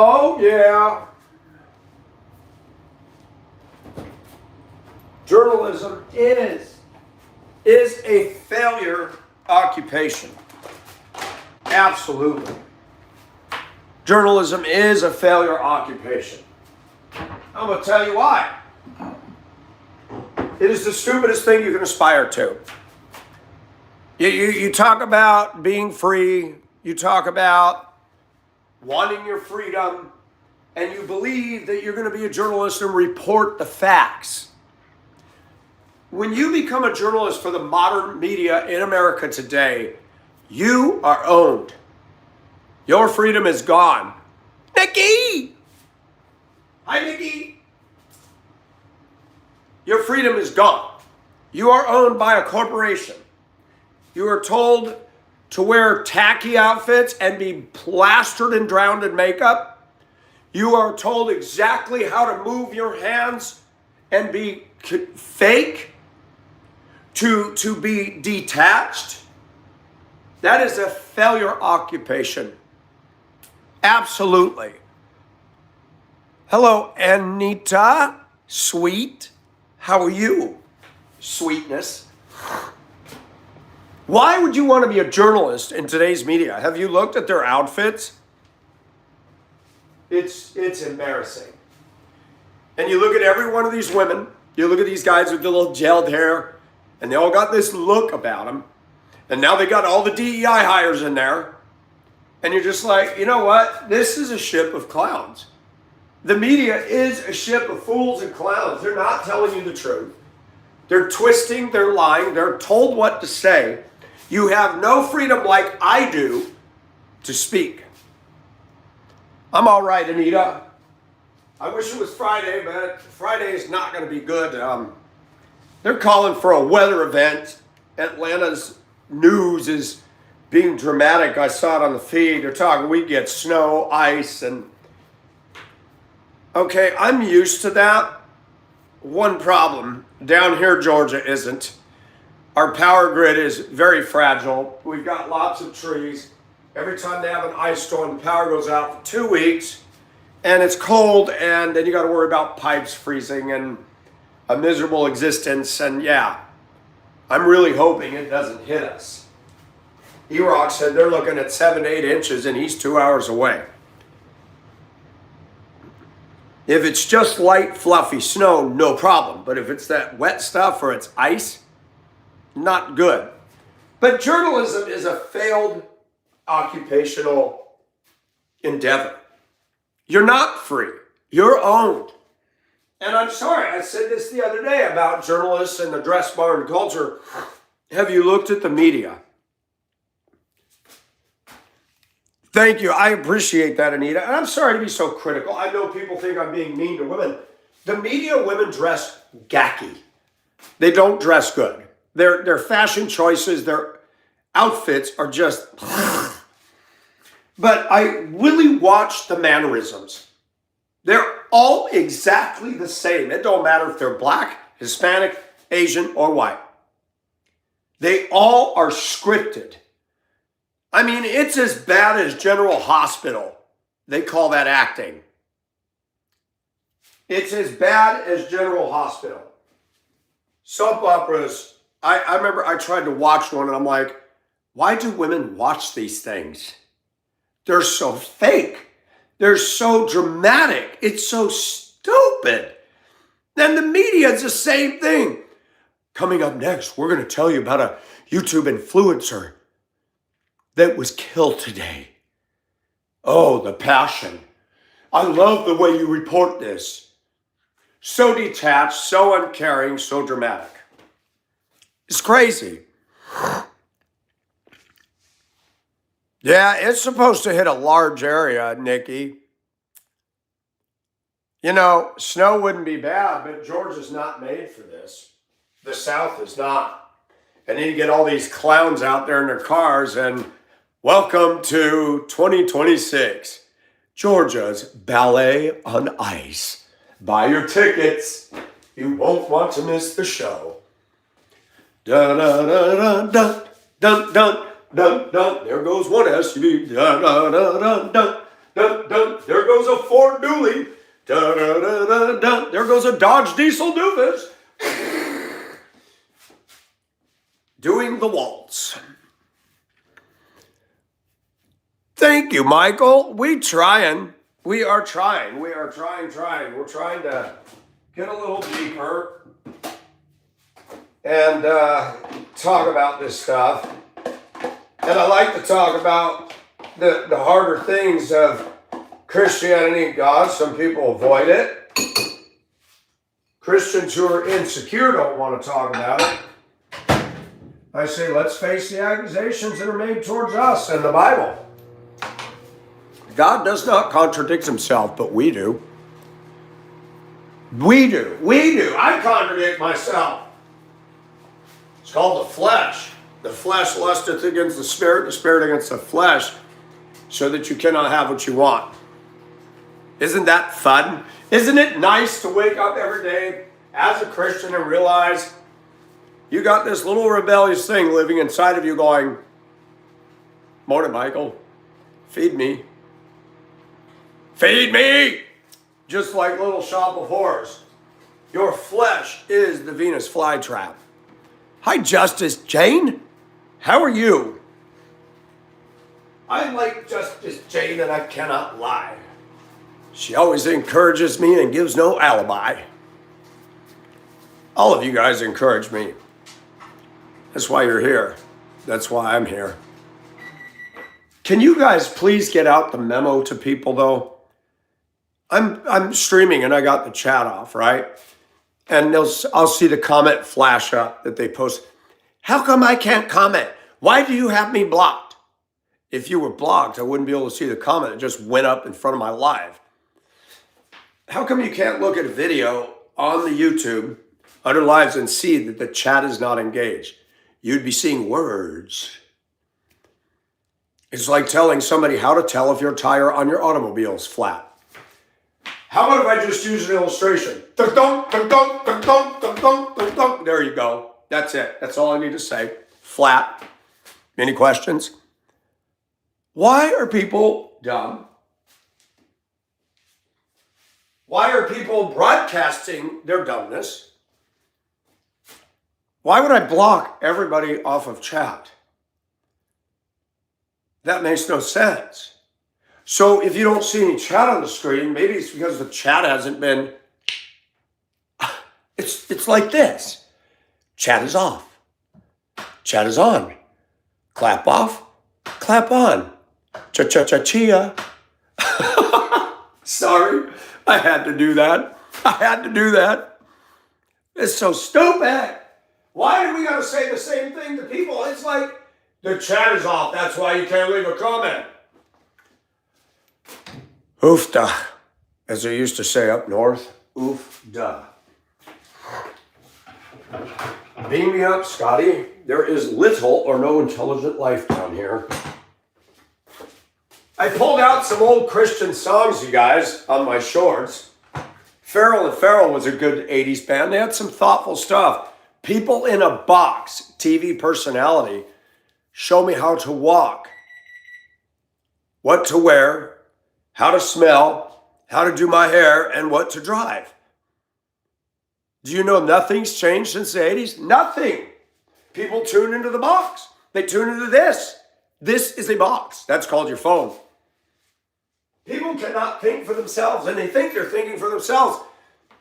Oh, yeah. Journalism is a failure occupation. Absolutely. Journalism is a failure occupation. I'm going to tell you why. It is the stupidest thing you can aspire to. You talk about being free, you talk about wanting your freedom, and you believe that you're going to be a journalist and report the facts. When you become a journalist for the modern media in America today, you are owned. Your freedom is gone. Nikki! Hi, Nikki. Your freedom is gone. You are owned by a corporation. You are told to wear tacky outfits and be plastered and drowned in makeup. You are told exactly how to move your hands and be fake, to be detached. That is a failure occupation. Absolutely. Hello, Anita. Sweet. How are you? Sweetness. Why would you want to be a journalist in today's media? Have you looked at their outfits? It's embarrassing. And you look at every one of these women, you look at these guys with the little gelled hair, and they all got this look about them. And now they got all the DEI hires in there. And you're just like, you know what? This is a ship of clowns. The media is a ship of fools and clowns. They're not telling you the truth. They're twisting, they're lying, they're told what to say. You have no freedom like I do to speak. I'm all right, Anita. I wish it was Friday, but Friday is not going to be good. They're calling for a weather event. Atlanta's news is being dramatic. I saw it on the feed. They're talking we get snow, ice, and okay, I'm used to that. One problem, down here, Georgia isn't. Our power grid is very fragile. We've got lots of trees. Every time they have an ice storm, the power goes out for 2 weeks, and it's cold, and then you got to worry about pipes freezing and a miserable existence, and yeah, I'm really hoping it doesn't hit us. E-Rock said they're looking at 7 to 8 inches, and he's 2 hours away. If it's just light, fluffy snow, no problem. But if it's that wet stuff or it's ice, not good. But journalism is a failed occupational endeavor. You're not free. You're owned. And I'm sorry, I said this the other day about journalists and the dress barn culture. Have you looked at the media? Thank you. I appreciate that, Anita. And I'm sorry to be so critical. I know people think I'm being mean to women. The media women dress gacky. They don't dress good. Their fashion choices, their outfits are just... But I really watch the mannerisms. They're all exactly the same. It don't matter if they're black, Hispanic, Asian, or white. They all are scripted. I mean, it's as bad as General Hospital. They call that acting. It's as bad as General Hospital. Soap operas, I remember I tried to watch one and I'm like, why do women watch these things? They're so fake. They're so dramatic. It's so stupid. Then the media is the same thing. Coming up next, we're going to tell you about a YouTube influencer that was killed today. Oh, the passion. I love the way you report this. So detached, so uncaring, so dramatic. It's crazy. Yeah, it's supposed to hit a large area, Nikki. You know, snow wouldn't be bad, but Georgia's not made for this. The South is not. And then you get all these clowns out there in their cars and welcome to 2026, Georgia's Ballet on Ice. Buy your tickets. You won't want to miss the show. Dun, dun, dun, dun, dun, dun, dun, dun. There goes one SUV. Dun, dun, dun, dun, dun, dun. There goes a Ford Dually. Dun, dun, dun, dun, dun. There goes a Dodge Diesel Doofus. Doing the waltz. Thank you, Michael. We are trying. We are trying. We're trying to get a little deeper and talk about this stuff. And I like to talk about the harder things of Christianity and God. Some people avoid it. Christians who are insecure don't want to talk about it. I say, let's face the accusations that are made towards us in the Bible. God does not contradict himself, but we do. We do. I contradict myself. It's called the flesh. The flesh lusteth against the spirit against the flesh, so that you cannot have what you want. Isn't that fun? Isn't it nice to wake up every day as a Christian and realize you got this little rebellious thing living inside of you going, morning, Michael, feed me. Feed me! Just like Little Shop of Horrors. Your flesh is the Venus flytrap. Hi, Justice Jane. How are you? I like Justice Jane and I cannot lie. She always encourages me and gives no alibi. All of you guys encourage me. That's why you're here. That's why I'm here. Can you guys please get out the memo to people though? I'm streaming and I got the chat off, right? And I'll see the comment flash up that they post. How come I can't comment? Why do you have me blocked? If you were blocked, I wouldn't be able to see the comment. It just went up in front of my live. How come you can't look at a video on the YouTube under lives and see that the chat is not engaged? You'd be seeing words. It's like telling somebody how to tell if your tire on your automobile is flat. How about if I just use an illustration? There you go. That's it. That's all I need to say. Flat. Any questions? Why are people dumb? Why are people broadcasting their dumbness? Why would I block everybody off of chat? That makes no sense. So if you don't see any chat on the screen, maybe it's because the chat hasn't been, it's like this. Chat is off. Chat is on. Clap off. Clap on. Cha-cha-cha-chia. Sorry, I had to do that. It's so stupid. Why do we got to say the same thing to people? It's like, the chat is off. That's why you can't leave a comment. Oofda, as they used to say up north. Oofda. Beam me up, Scotty. There is little or no intelligent life down here. I pulled out some old Christian songs, you guys, on my shorts. Farrell and Farrell was a good 80s band. They had some thoughtful stuff. People in a Box, TV personality, show me how to walk, what to wear, how to smell, how to do my hair, and what to drive. Do you know nothing's changed since the 80s? Nothing. People tune into the box. They tune into this. This is a box. That's called your phone. People cannot think for themselves, and they think they're thinking for themselves.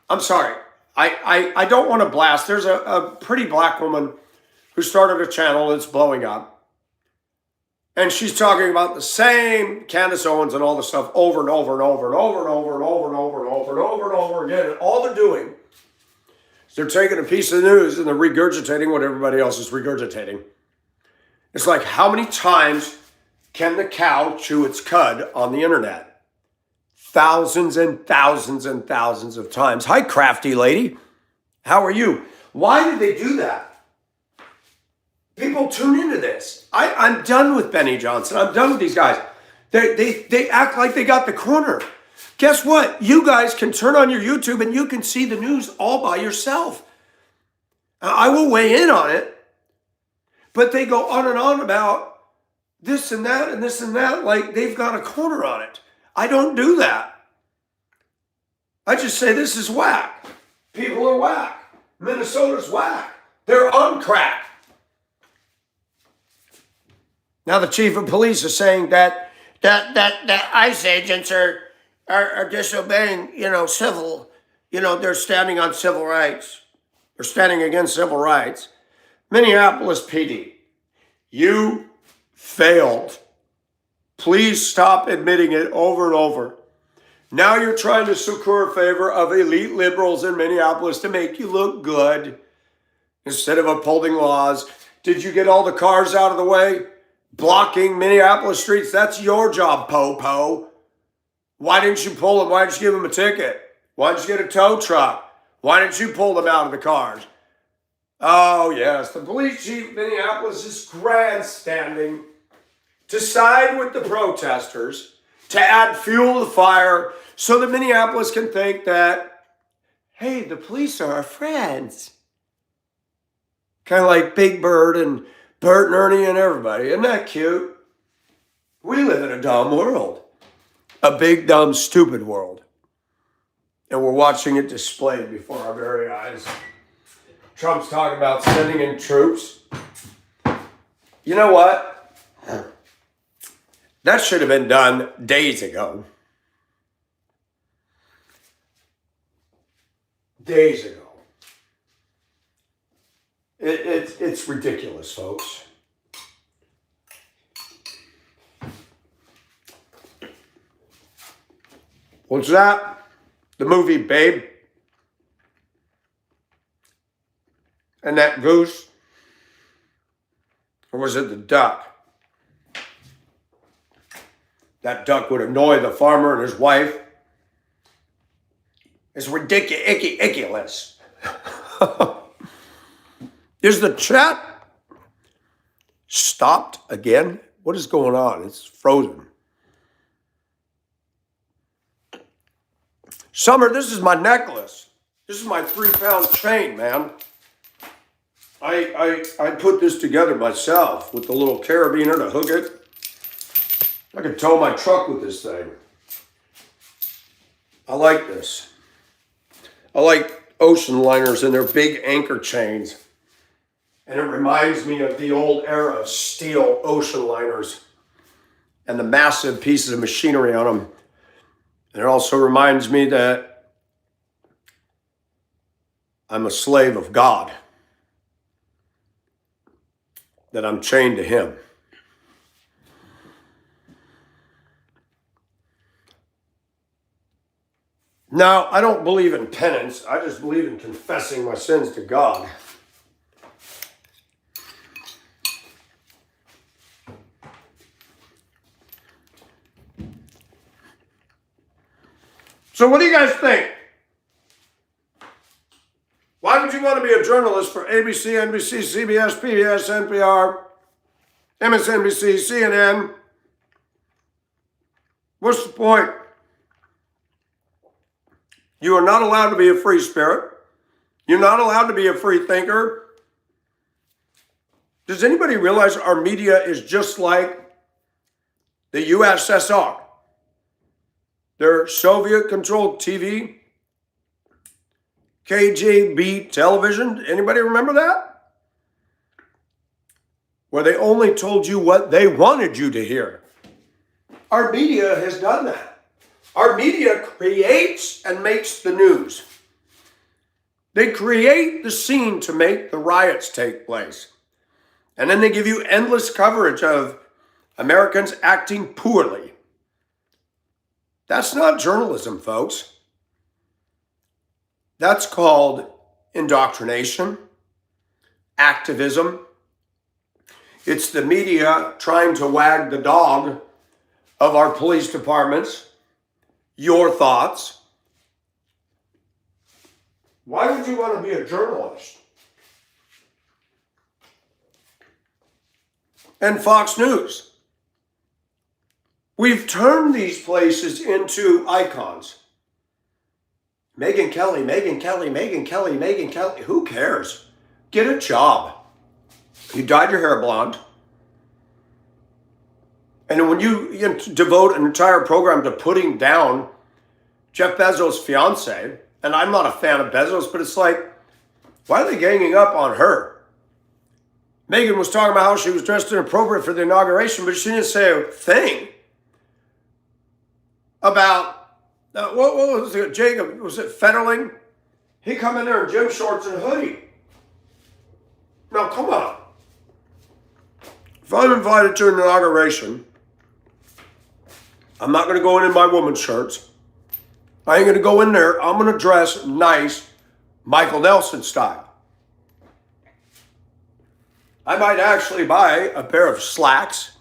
I'm sorry. I don't want to blast. There's a pretty black woman who started a channel that's blowing up. And she's talking about the same Candace Owens and all the stuff over and over and over and over and over and over and over and over and over and over again. And all they're doing is they're taking a piece of the news and they're regurgitating what everybody else is regurgitating. It's like, how many times can the cow chew its cud on the internet? Thousands and thousands and thousands of times. Hi, crafty lady. How are you? Why did they do that? People tune into this. I'm done with Benny Johnson. I'm done with these guys. They act like they got the corner. Guess what? You guys can turn on your YouTube and you can see the news all by yourself. I will weigh in on it. But they go on and on about this and that and this and that like they've got a corner on it. I don't do that. I just say this is whack. People are whack. Minnesota's whack. They're on crack. Now the chief of police is saying that ICE agents are disobeying, civil, they're standing on civil rights. They're standing against civil rights. Minneapolis PD, you failed. Please stop admitting it over and over. Now you're trying to secure favor of elite liberals in Minneapolis to make you look good instead of upholding laws. Did you get all the cars out of the way? Blocking Minneapolis streets, that's your job, po-po. Why didn't you pull them? Why didn't you give them a ticket? Why didn't you get a tow truck? Why didn't you pull them out of the cars? Oh, yes, the police chief of Minneapolis is grandstanding to side with the protesters, to add fuel to the fire, so that Minneapolis can think that, hey, the police are our friends. Kind of like Big Bird and Bert and Ernie and everybody. Isn't that cute? We live in a dumb world. A big, dumb, stupid world. And we're watching it displayed before our very eyes. Trump's talking about sending in troops. You know what? That should have been done days ago. Days ago. It's ridiculous, folks. What's that? The movie Babe? And that goose? Or was it the duck? That duck would annoy the farmer and his wife. It's ridiculous. Is the chat stopped again? What is going on? It's frozen. Summer, this is my necklace. This is my 3-pound chain, man. I put this together myself with the little carabiner to hook it. I could tow my truck with this thing. I like this. I like ocean liners and their big anchor chains. And it reminds me of the old era of steel ocean liners and the massive pieces of machinery on them. And it also reminds me that I'm a slave of God, that I'm chained to Him. Now, I don't believe in penance. I just believe in confessing my sins to God. So what do you guys think? Why would you want to be a journalist for ABC, NBC, CBS, PBS, NPR, MSNBC, CNN? What's the point? You are not allowed to be a free spirit. You're not allowed to be a free thinker. Does anybody realize our media is just like the USSR? Their Soviet-controlled TV, KGB television. Anybody remember that? Where they only told you what they wanted you to hear. Our media has done that. Our media creates and makes the news. They create the scene to make the riots take place. And then they give you endless coverage of Americans acting poorly. That's not journalism, folks. That's called indoctrination, activism. It's the media trying to wag the dog of our police departments. Your thoughts. Why would you want to be a journalist? And Fox News. We've turned these places into icons. Megyn Kelly, Megyn Kelly, Megyn Kelly, Megyn Kelly. Who cares? Get a job. You dyed your hair blonde. And when you devote an entire program to putting down Jeff Bezos' fiance, and I'm not a fan of Bezos, but it's like, why are they ganging up on her? Meghan was talking about how she was dressed inappropriate for the inauguration, but she didn't say a thing about, what was it, Jacob, was it Fetterling? He come in there in gym shorts and a hoodie. Now, come on. If I'm invited to an inauguration, I'm not going to go in my woman's shirts. I ain't going to go in there. I'm going to dress nice, Michael Nelson style. I might actually buy a pair of slacks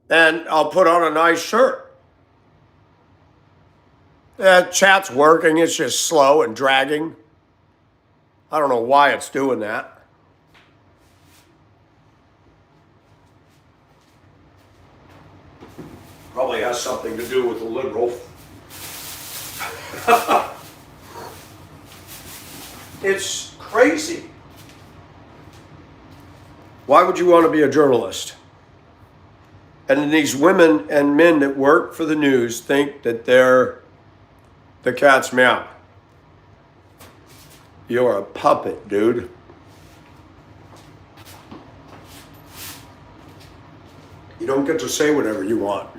and I'll put on a nice shirt. Chat's working. It's just slow and dragging. I don't know why it's doing that. Probably has something to do with the liberal. It's crazy. Why would you want to be a journalist? And these women and men that work for the news think that they're the cat's meow. You're a puppet, dude. You don't get to say whatever you want.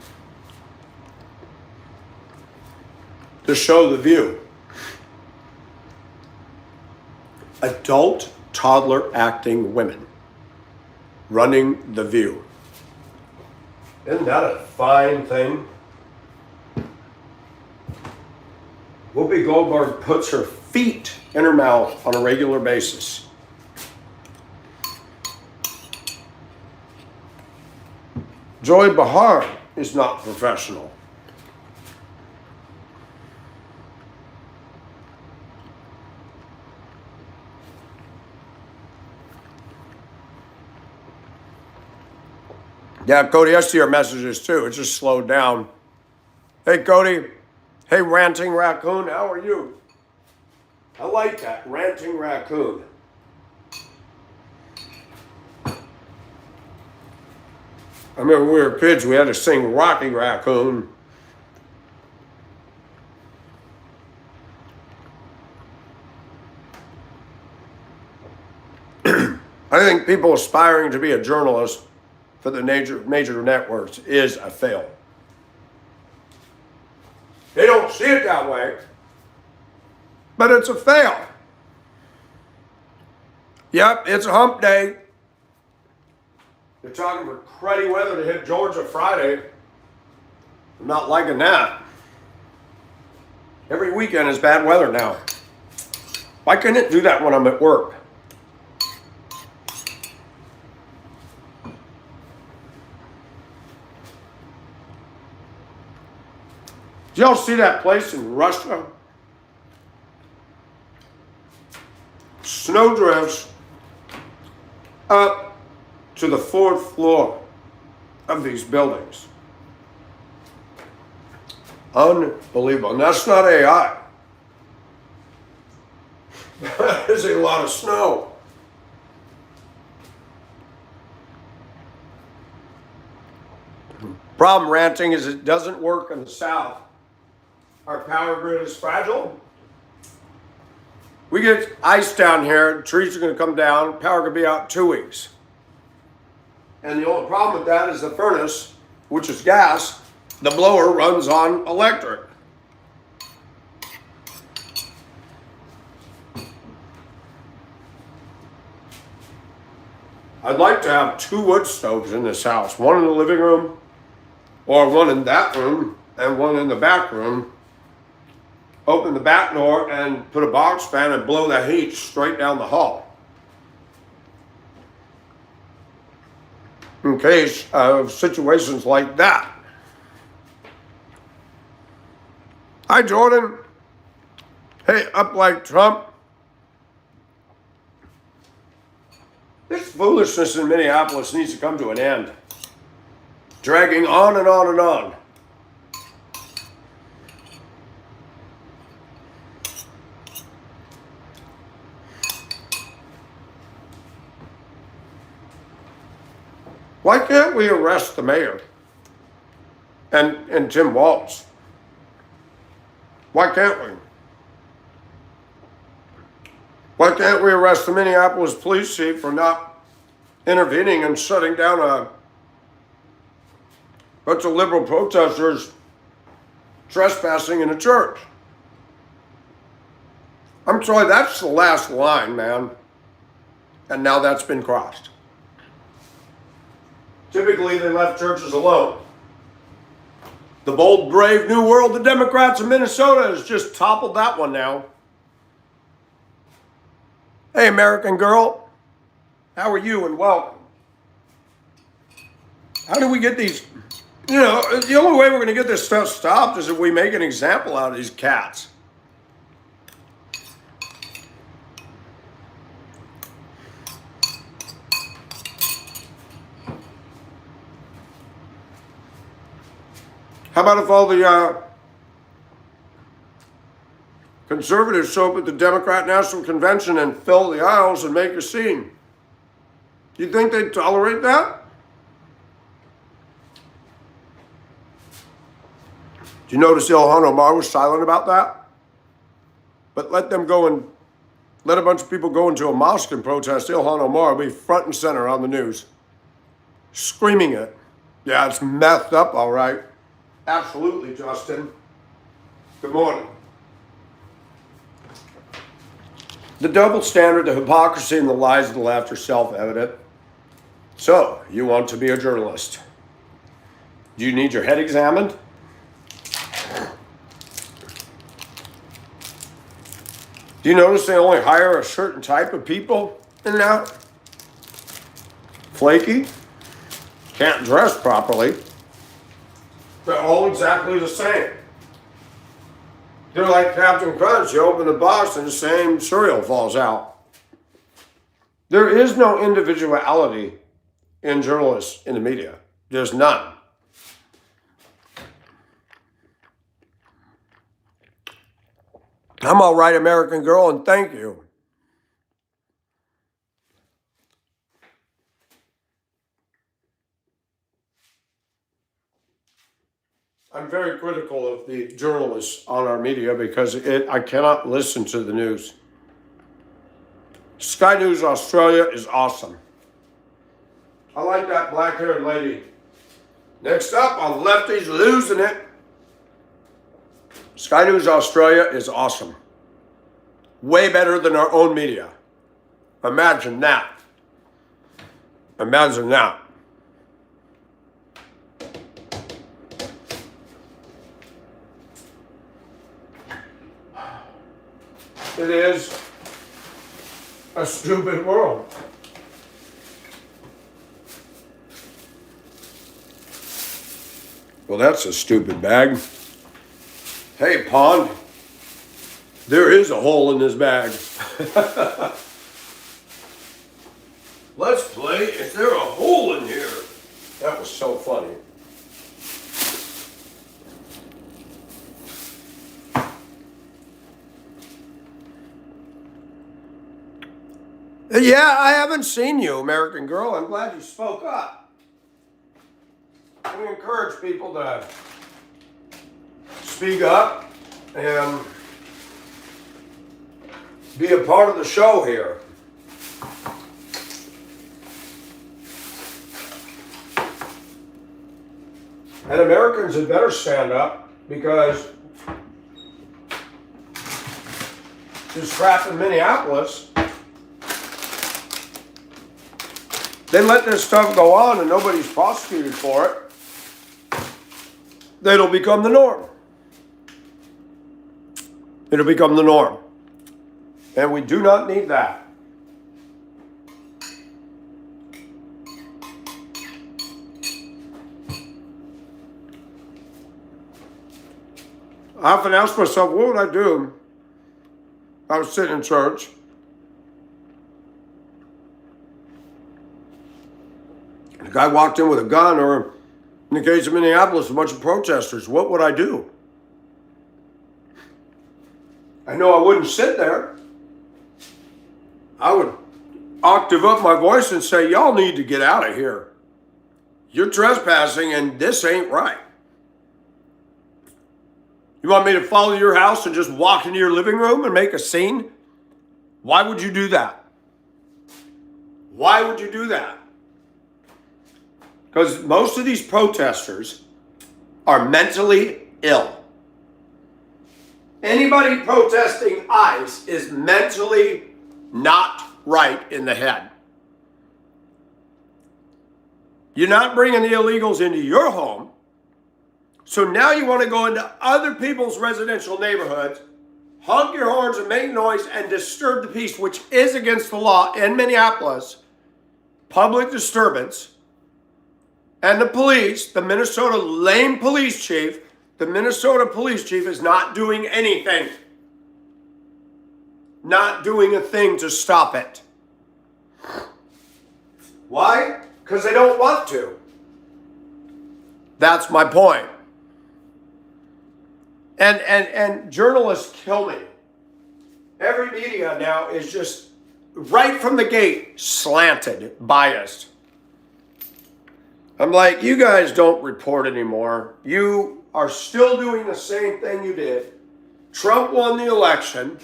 To show the view. Adult, toddler acting women running the View. Isn't that a fine thing? Whoopi Goldberg puts her feet in her mouth on a regular basis. Joy Behar is not professional. Yeah, Cody, I see your messages too. It just slowed down. Hey, Cody. Hey, Ranting Raccoon, how are you? I like that, Ranting Raccoon. I remember when we were kids, we had to sing Rocky Raccoon. I think people aspiring to be a journalist for the major networks is a fail. They don't see it that way, but it's a fail. Yep, it's a hump day. They're talking for cruddy weather to hit Georgia Friday. I'm not liking that. Every weekend is bad weather now. Why couldn't it do that when I'm at work? Did y'all see that place in Russia? Snowdrifts up to the 4th floor of these buildings. Unbelievable. And that's not AI. That is a lot of snow. Problem, Ranting, is it doesn't work in the South. Our power grid is fragile. We get ice down here, trees are going to come down, power could be out 2 weeks. And the only problem with that is the furnace, which is gas, the blower runs on electric. I'd like to have 2 wood stoves in this house, one in the living room, or one in that room, and one in the back room. Open the back door and put a box fan and blow the heat straight down the hall. In case of situations like that. Hi, Jordan. Hey, up like Trump. This foolishness in Minneapolis needs to come to an end. Dragging on and on and on. Why can't we arrest the mayor and Tim Walz? Why can't we? Why can't we arrest the Minneapolis police chief for not intervening and shutting down a bunch of liberal protesters trespassing in a church? I'm sorry, that's the last line, man. And now that's been crossed. Typically, they left churches alone. The bold, brave new world, the Democrats in Minnesota, has just toppled that one now. Hey, American girl, how are you and welcome? How do we get these, the only way we're going to get this stuff stopped is if we make an example out of these cats. How about if all the conservatives show up at the Democrat National Convention and fill the aisles and make a scene? Do you think they'd tolerate that? Do you notice Ilhan Omar was silent about that? But let a bunch of people go into a mosque and protest. Ilhan Omar will be front and center on the news, screaming it. Yeah, it's messed up, all right. Absolutely, Justin. Good morning. The double standard, the hypocrisy, and the lies of the left are self-evident. So, you want to be a journalist. Do you need your head examined? Do you notice they only hire a certain type of people in that? Flaky, can't dress properly. They're all exactly the same. They're like Captain Crunch. You open the box and the same cereal falls out. There is no individuality in journalists in the media. There's none. I'm all right, American girl, and thank you. I'm very critical of the journalists on our media because I cannot listen to the news. Sky News Australia is awesome. I like that black-haired lady. Next up on Lefties Losing It. Sky News Australia is awesome. Way better than our own media. Imagine that. Imagine that. It is a stupid world. Well, that's a stupid bag. Hey, Pond, there is a hole in this bag. Let's play Is There a Hole in Here? That was so funny. Yeah, I haven't seen you, American girl. I'm glad you spoke up. We encourage people to speak up and be a part of the show here. And Americans had better stand up because this crap in Minneapolis, they let this stuff go on and nobody's prosecuted for it. It'll become the norm. It'll become the norm. And we do not need that. I often ask myself, what would I do? I was sitting in church. The guy walked in with a gun, or in the case of Minneapolis, a bunch of protesters. What would I do? I know I wouldn't sit there. I would octave up my voice and say, y'all need to get out of here. You're trespassing and this ain't right. You want me to follow your house and just walk into your living room and make a scene? Why would you do that? Why would you do that? Because most of these protesters are mentally ill. Anybody protesting ICE is mentally not right in the head. You're not bringing the illegals into your home. So now you want to go into other people's residential neighborhoods, honk your horns and make noise and disturb the peace, which is against the law in Minneapolis. Public disturbance. And the police, the Minnesota lame police chief, the Minnesota police chief is not doing anything. Not doing a thing to stop it. Why? Because they don't want to. That's my point. And journalists kill me. Every media now is just right from the gate slanted, biased. I'm like, you guys don't report anymore. You are still doing the same thing you did. Trump won the election.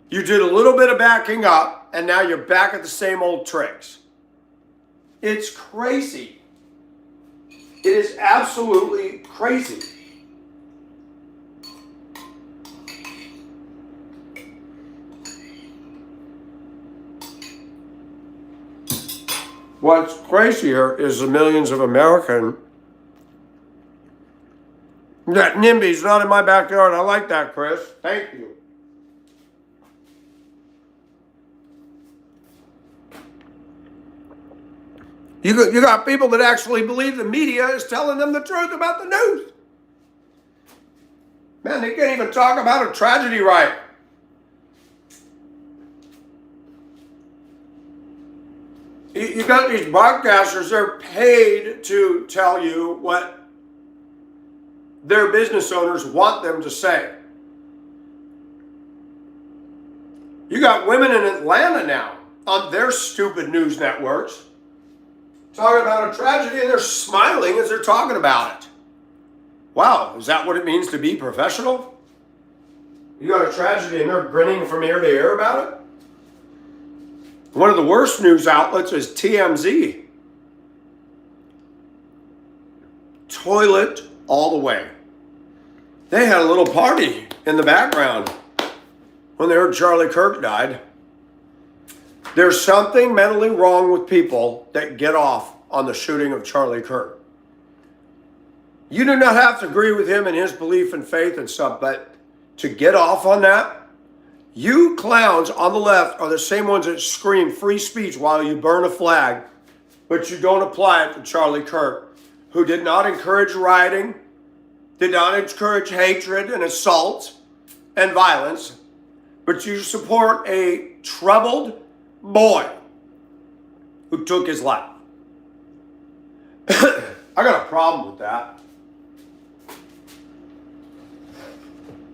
You did a little bit of backing up, and now you're back at the same old tricks. It's crazy. It is absolutely crazy. What's crazier is the millions of Americans. That NIMBY's not in my backyard. I like that, Chris. Thank you. You got people that actually believe the media is telling them the truth about the news. Man, they can't even talk about a tragedy right. You got these broadcasters, they're paid to tell you what their business owners want them to say. You got women in Atlanta now on their stupid news networks talking about a tragedy, and they're smiling as they're talking about it. Wow, is that what it means to be professional? You got a tragedy and they're grinning from ear to ear about it? One of the worst news outlets is TMZ. Toilet all the way. They had a little party in the background when they heard Charlie Kirk died. There's something mentally wrong with people that get off on the shooting of Charlie Kirk. You do not have to agree with him and his belief and faith and stuff, but to get off on that, you clowns on the left are the same ones that scream free speech while you burn a flag, but you don't apply it to Charlie Kirk, who did not encourage rioting, did not encourage hatred and assault and violence, but you support a troubled boy who took his life. I got a problem with that.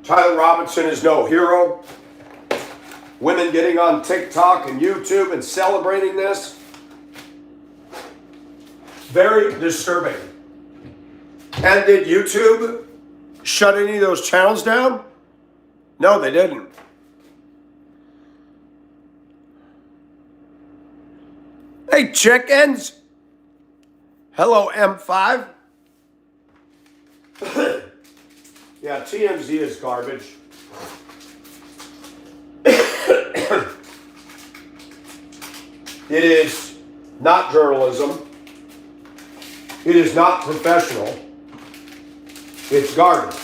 Tyler Robinson is no hero. Women getting on TikTok and YouTube and celebrating this. Very disturbing. And did YouTube shut any of those channels down? No, they didn't. Hey, chickens. Hello, M5. Yeah, TMZ is garbage. It is not journalism. It is not professional. It's garbage.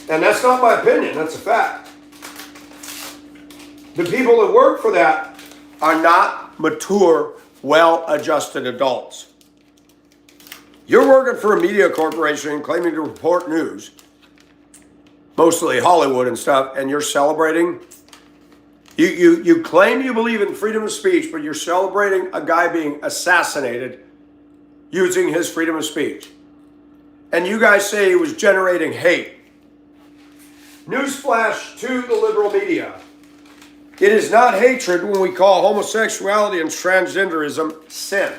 And that's not my opinion, that's a fact. The people that work for that are not mature, well-adjusted adults. You're working for a media corporation claiming to report news, mostly Hollywood and stuff, and you're celebrating. You claim you believe in freedom of speech, but you're celebrating a guy being assassinated using his freedom of speech. And you guys say he was generating hate. Newsflash to the liberal media. It is not hatred when we call homosexuality and transgenderism sin.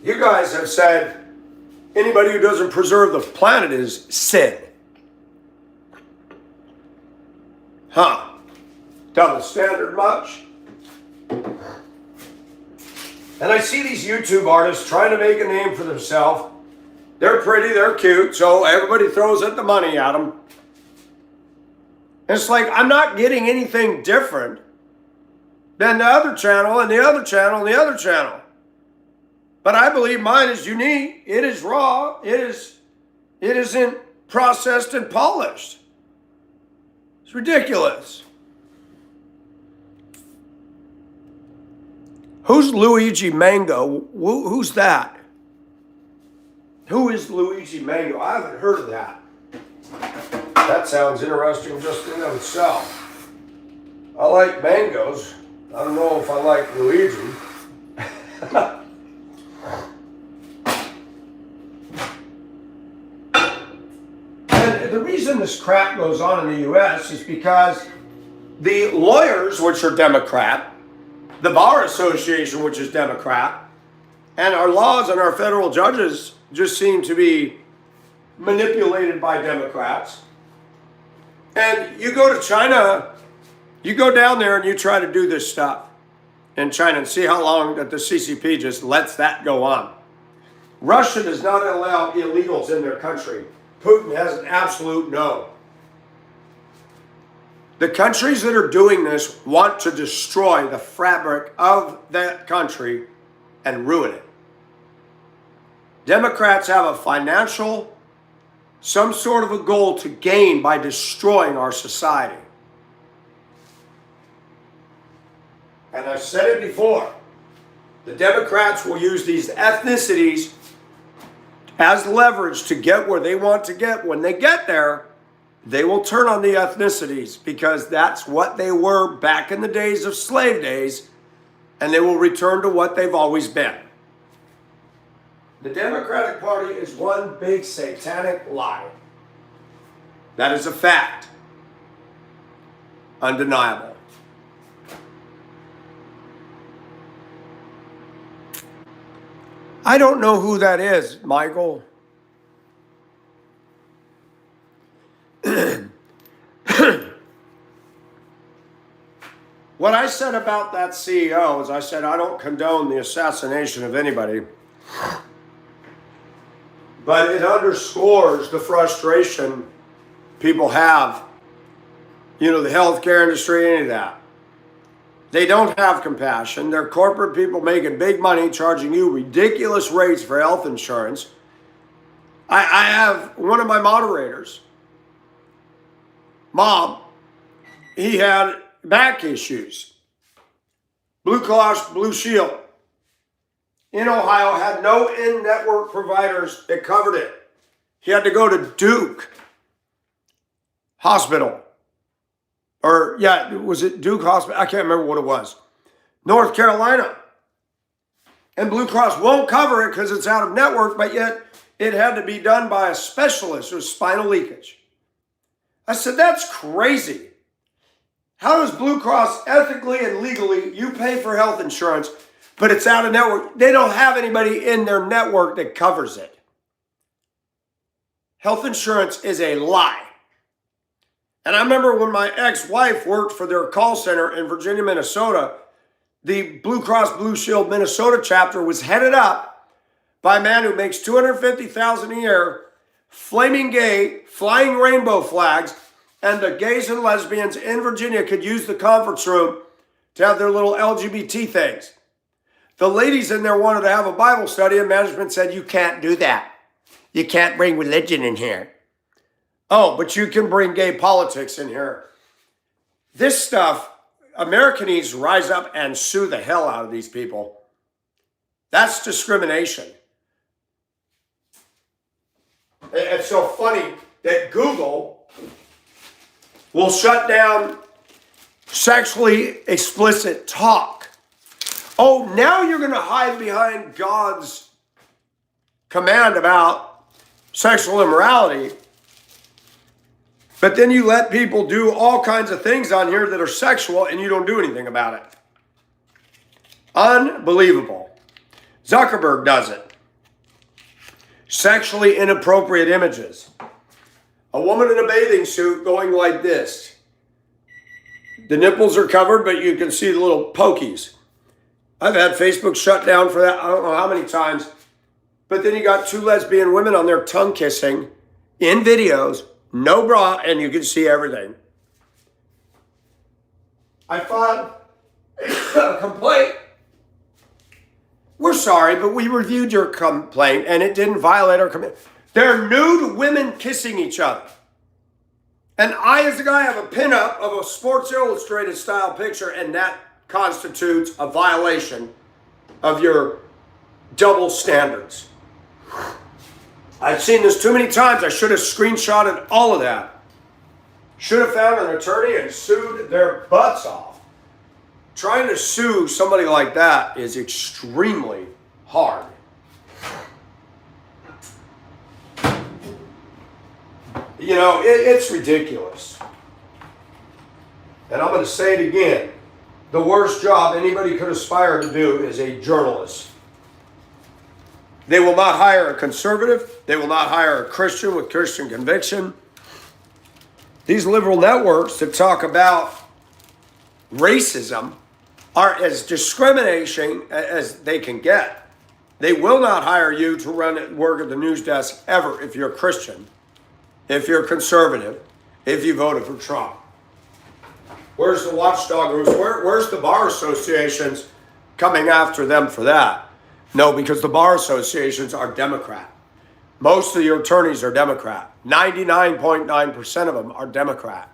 You guys have said anybody who doesn't preserve the planet is sin. Huh? Double standard much? And I see these YouTube artists trying to make a name for themselves. They're pretty, they're cute, so everybody throws the money at them. And it's like, I'm not getting anything different than the other channel and the other channel and the other channel. But I believe mine is unique. It is raw. It isn't processed and polished. It's ridiculous. Who's Luigi Mango? Who's that? Who is Luigi Mango? I haven't heard of that. That sounds interesting just in of itself. I like mangoes. I don't know if I like Luigi. And the reason this crap goes on in the U.S. is because the lawyers, which are Democrat, the Bar Association, which is Democrat, and our laws and our federal judges just seem to be manipulated by Democrats. And you go to China, you go down there and you try to do this stuff in China and see how long that the CCP just lets that go on. Russia does not allow illegals in their country. Putin has an absolute no. The countries that are doing this want to destroy the fabric of that country and ruin it. Democrats have a financial, some sort of a goal to gain by destroying our society. And I've said it before, the Democrats will use these ethnicities as leverage to get where they want to get. When they get there, they will turn on the ethnicities because that's what they were back in the days of slave days, and they will return to what they've always been. The Democratic Party is one big satanic lie. That is a fact. Undeniable. I don't know who that is, Michael. What I said about that CEO is I said I don't condone the assassination of anybody. But it underscores the frustration people have. You know, the healthcare industry, any of that. They don't have compassion. They're corporate people making big money, charging you ridiculous rates for health insurance. I have one of my moderators, Mom, he had back issues. Blue Cross Blue Shield in Ohio had no in-network providers that covered it. He had to go to Duke Hospital. Or, yeah, was it Duke Hospital? I can't remember what it was. North Carolina. And Blue Cross won't cover it because it's out of network, but yet it had to be done by a specialist with spinal leakage. I said, that's crazy. How does Blue Cross ethically and legally, you pay for health insurance, but it's out of network? They don't have anybody in their network that covers it. Health insurance is a lie. And I remember when my ex-wife worked for their call center in Virginia, Minnesota, the Blue Cross Blue Shield Minnesota chapter was headed up by a man who makes $250,000 a year, flaming gay, flying rainbow flags, and the gays and lesbians in Virginia could use the conference room to have their little LGBT things. The ladies in there wanted to have a Bible study, and management said, you can't do that. You can't bring religion in here. Oh, but you can bring gay politics in here. This stuff, America needs to rise up and sue the hell out of these people. That's discrimination. It's so funny that Google will shut down sexually explicit talk. Oh, now you're going to hide behind God's command about sexual immorality. But then you let people do all kinds of things on here that are sexual and you don't do anything about it. Unbelievable. Zuckerberg does it. Sexually inappropriate images. A woman in a bathing suit going like this. The nipples are covered, but you can see the little pokies. I've had Facebook shut down for that, I don't know how many times. But then you got two lesbian women on their tongue kissing in videos, no bra, and you can see everything. I filed a complaint. We're sorry, but we reviewed your complaint and it didn't violate our commitment. There are nude women kissing each other. And I, as a guy, have a pinup of a Sports Illustrated style picture, and that constitutes a violation of your double standards. I've seen this too many times. I should have screenshotted all of that. Should have found an attorney and sued their butts off. Trying to sue somebody like that is extremely hard. You know, it's ridiculous. And I'm going to say it again. The worst job anybody could aspire to do is a journalist. They will not hire a conservative. They will not hire a Christian with Christian conviction. These liberal networks that talk about racism are as discrimination as they can get. They will not hire you to work at the news desk ever if you're a Christian, if you're conservative, if you voted for Trump. Where's the watchdog groups? Where's the bar associations coming after them for that? No, because the bar associations are Democrat. Most of your attorneys are Democrat. 99.9% of them are Democrat.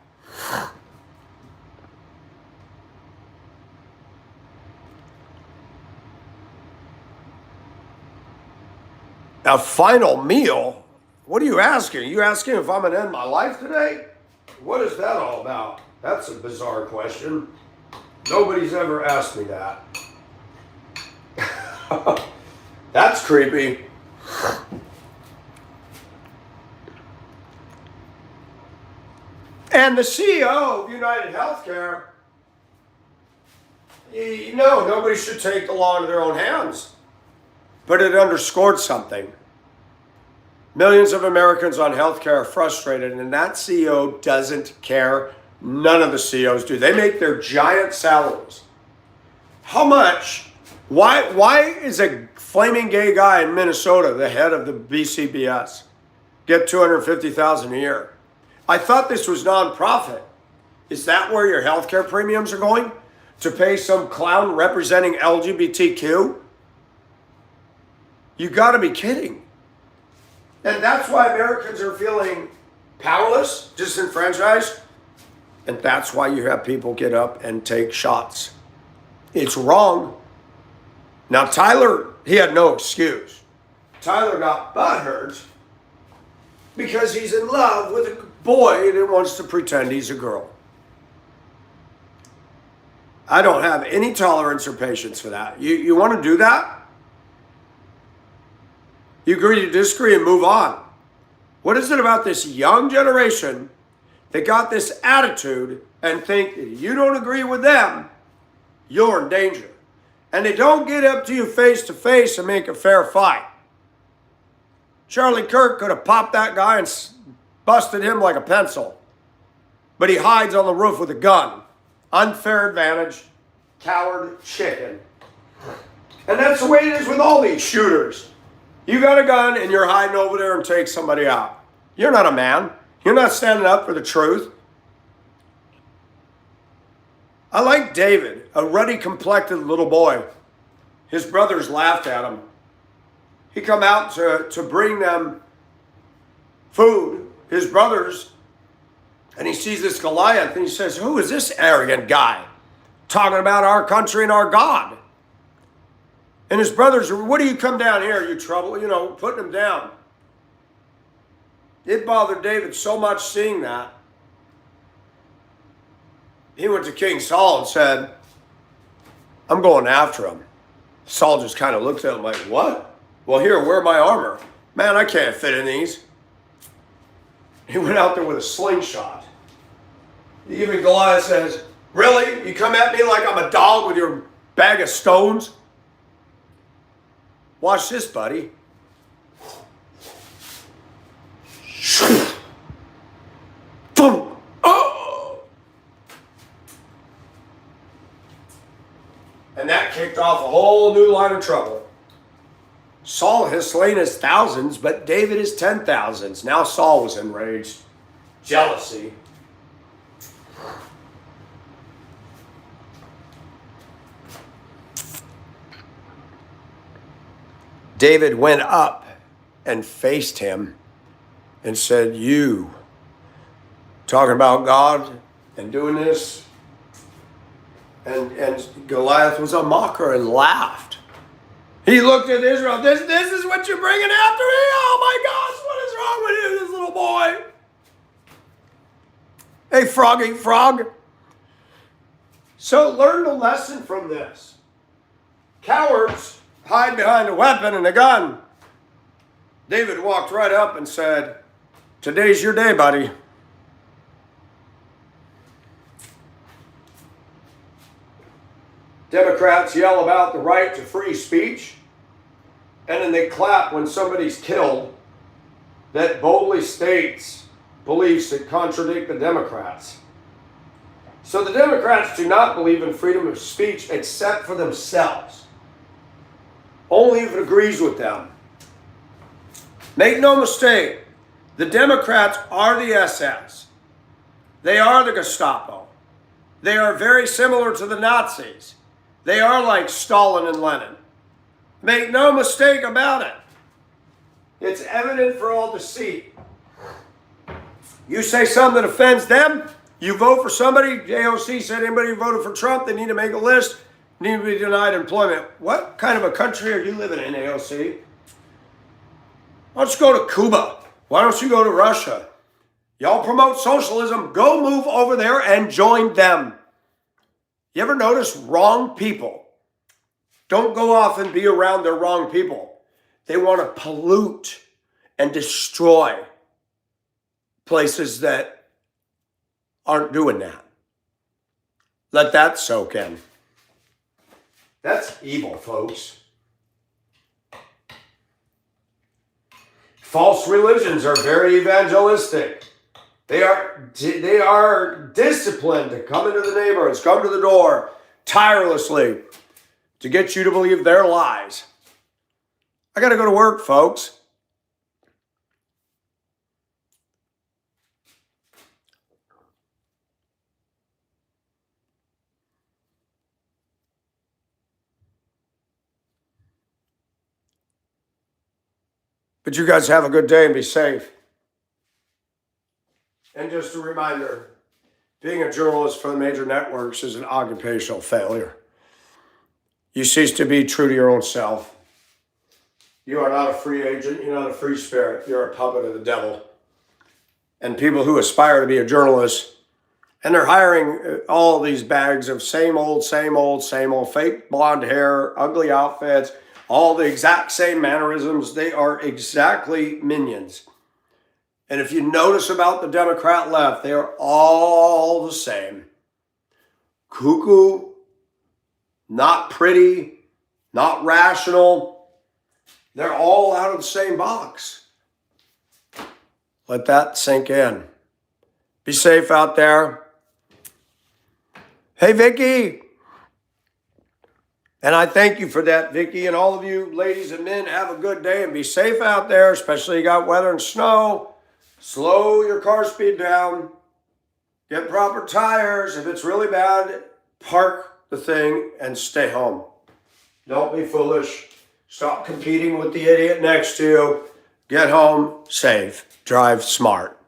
A final meal? What are you asking? Are you asking if I'm going to end my life today? What is that all about? That's a bizarre question. Nobody's ever asked me that. That's creepy. And the CEO of United Healthcare, you know, nobody should take the law into their own hands. But it underscored something. Millions of Americans on healthcare are frustrated, and that CEO doesn't care. None of the CEOs do. They make their giant salaries. How much? Why is a flaming gay guy in Minnesota the head of the BCBS? Get $250,000 a year. I thought this was nonprofit. Is that where your healthcare premiums are going? To pay some clown representing LGBTQ? You got to be kidding. And that's why Americans are feeling powerless, disenfranchised. And that's why you have people get up and take shots. It's wrong. Now, Tyler, he had no excuse. Tyler got butthurt because he's in love with a boy that wants to pretend he's a girl. I don't have any tolerance or patience for that. You want to do that? You agree to disagree and move on. What is it about this young generation that got this attitude and think that you don't agree with them, you're in danger? And they don't get up to you face to face and make a fair fight. Charlie Kirk could have popped that guy and busted him like a pencil. But he hides on the roof with a gun. Unfair advantage, coward chicken. And that's the way it is with all these shooters. You got a gun and you're hiding over there and take somebody out. You're not a man. You're not standing up for the truth. I like David, a ruddy complected little boy. His brothers laughed at him. He come out to bring them food, his brothers, and he sees this Goliath and he says, who is this arrogant guy talking about our country and our God? And his brothers, what do you come down here, you trouble? You know, putting him down. It bothered David so much seeing that. He went to King Saul and said, I'm going after him. Saul just kind of looked at him like, what? Well, here, wear my armor. Man, I can't fit in these. He went out there with a slingshot. Even Goliath says, really? You come at me like I'm a dog with your bag of stones? Watch this, buddy. And that kicked off a whole new line of trouble. Saul has slain his thousands, but David his 10,000s. Now Saul was enraged. Jealousy. David went up and faced him and said, "You talking about God and doing this?" And Goliath was a mocker and laughed. He looked at Israel. This is what you're bringing after me? Oh my gosh, what is wrong with you, this little boy? Hey, froggy frog. So learn the lesson from this. Cowards hide behind a weapon and a gun. David walked right up and said, "Today's your day, buddy." Democrats yell about the right to free speech, and then they clap when somebody's killed that boldly states beliefs that contradict the Democrats. So the Democrats do not believe in freedom of speech except for themselves, only if it agrees with them. Make no mistake, the Democrats are the SS. They are the Gestapo. They are very similar to the Nazis. They are like Stalin and Lenin. Make no mistake about it. It's evident for all to see. You say something that offends them, you vote for somebody. AOC said anybody who voted for Trump, they need to make a list, need to be denied employment. What kind of a country are you living in, AOC? Why don't you go to Cuba? Why don't you go to Russia? Y'all promote socialism. Go move over there and join them. You ever notice wrong people don't go off and be around their wrong people? They want to pollute and destroy places that aren't doing that. Let that soak in. That's evil, folks. False religions are very evangelistic. They are disciplined to come into the neighborhoods, come to the door tirelessly to get you to believe their lies. I got to go to work, folks. But you guys have a good day and be safe. And just a reminder, being a journalist for the major networks is an occupational failure. You cease to be true to your own self. You are not a free agent. You're not a free spirit. You're a puppet of the devil. And people who aspire to be a journalist, and they're hiring all these bags of same old, fake blonde hair, ugly outfits, all the exact same mannerisms. They are exactly minions. And if you notice about the Democrat left, they are all the same. Cuckoo, not pretty, not rational. They're all out of the same box. Let that sink in. Be safe out there. Hey, Vicky. And I thank you for that, Vicky. And all of you ladies and men, have a good day and be safe out there, especially you got weather and snow. Slow your car speed down. Get proper tires. If it's really bad, park the thing and stay home. Don't be foolish. Stop competing with the idiot next to you. Get home safe. Drive smart.